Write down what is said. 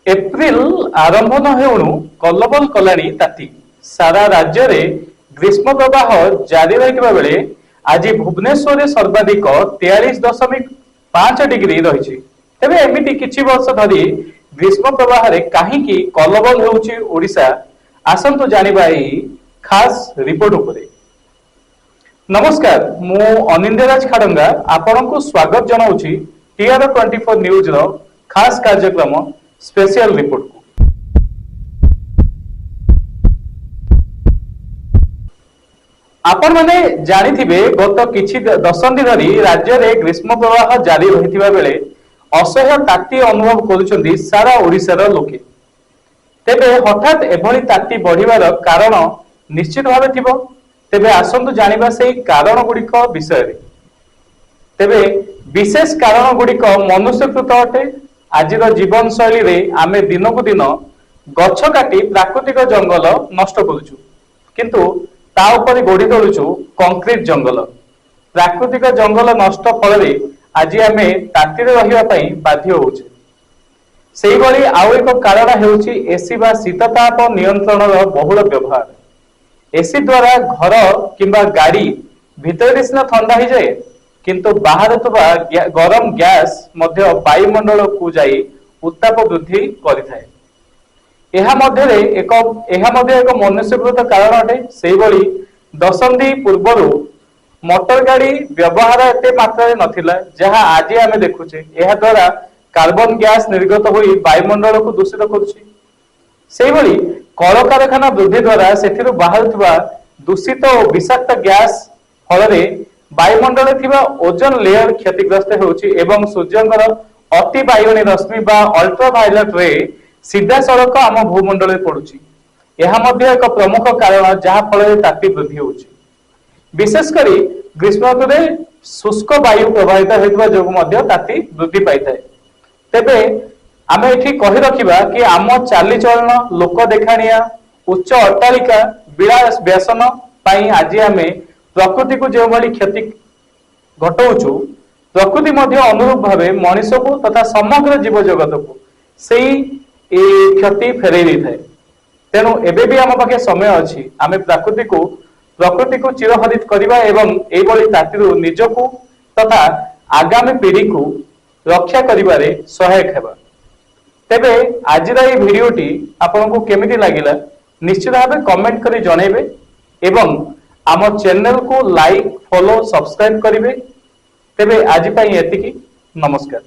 April आरंभ न हेउणु कलबल कलानी ताती सारा राज्य रे ग्रीष्म प्रवाह जारी रहिबा बेले आज भुवनेश्वर रे सर्वाधिक 43.5 डिग्री रही। तेबे एमिति किछि वर्ष धरी ग्रीष्म प्रवाह रे काहीकि कलबल हेउछि ओडिशा आसंतु जानिबा एही खास रिपोर्ट उपरे। नमस्कार, मु अनिंद्यराज खाडंगा आपनकु स्वागत जनाउछि TR24 न्यूज रो खास कार्यक्रम स्पेशल रिपोर्ट को। आपण माने जानिथिबे गत किछि दशंधि धरी राज्य रे ग्रीष्म प्रवाह जारी रहिथिबा बेले असह्य ताती अनुभव करूछन्ती सारा ओडिसा रो लोके। तेबे हठात एभली ताती बढ़िबार कारण निश्चित भाबे थिबो। तेबे आसंतु जानिबा सेही कारण गुडिक विषय रे। तेबे विशेष कारण गुडिक मनुष्यकृत अटे। आज जीवन शैली रे आमे दिन को दिन गछ काटी प्राकृतिक जंगल नष्ट करूछु, किंतु ता ऊपर गोड़ी तोलुछु कंक्रीट जंगल। प्राकृतिक जंगल नष्ट फल रे आज आमे ताती रे रहिबा पई बाध्य होउछे। सेही भली आउ एक कारण हेउछि एसी बा शीतताप नियंत्रण रो बहुल व्यवहार। एसी द्वारा घर किंबा गाड़ी भितर सिना ठंडा हो जाए, किंतु बाहर गरम गैस मध्य वायुमंडल को जाई उत्ताप वृद्धि करिथाए। एहा मध्य एक मनुष्यकृत कारण अटे। सेही भली दशंधि पूर्वरु मोटर गाड़ी व्यवहार एते मात्रा रे नथिला जहा आज आमे देखुचे। एहा द्वारा कार्बन गैस निर्गत होई वायुमंडल को दूषित करुछि। सेही भली कल कारखाना वृद्धि द्वारा सेथिरु बाहरुवा दूषित और विषाक्त गैस फल रे वायुमंडल थिबा ओजोन लेयर क्षतिग्रस्त होउछि एवं सूर्यंकर अति बायुनी रश्मि बा अल्ट्रावायलेट रे सीधा सड़क आम भूमंडल रे पडुछि। एहा मध्ये एक प्रमुख कारण जहा फल रे ताती वृद्धि होउछि। विशेष करी ग्रीष्म ऋतु रे शुष्क वायु प्रवाहित हेतुवा जोगु मध्ये ताती वृद्धि पाइथाय। तेबे आमे एठी कहि रखिबा कि आम चाली चलन लोक देखानिया उच्च अट्टालिका विलास व्यसन पई आज आमे प्रकृति को जो भली क्षति घटाऊछु, प्रकृति मध्य अनुरूप भावे मनीष को तथा समग्र जीव जगत को सही क्षति फेरई दे थाए। तेणु एबे भी आम पाखे समय अछि आमे प्रकृति को चिरहरित करबा एवं एई भली तातीरु निजको तथा आगामी पीढ़ी को रक्षा करिबारे सहायक हेबा। तेबे आजिर एई भिडियोटी आपनको केमिति लागिला निश्चित भावे कमेंट करी जणैबे एवं आम चैनल को लाइक फॉलो सब्सक्राइब करिवे। तेबे आज पई एतिकी। नमस्कार।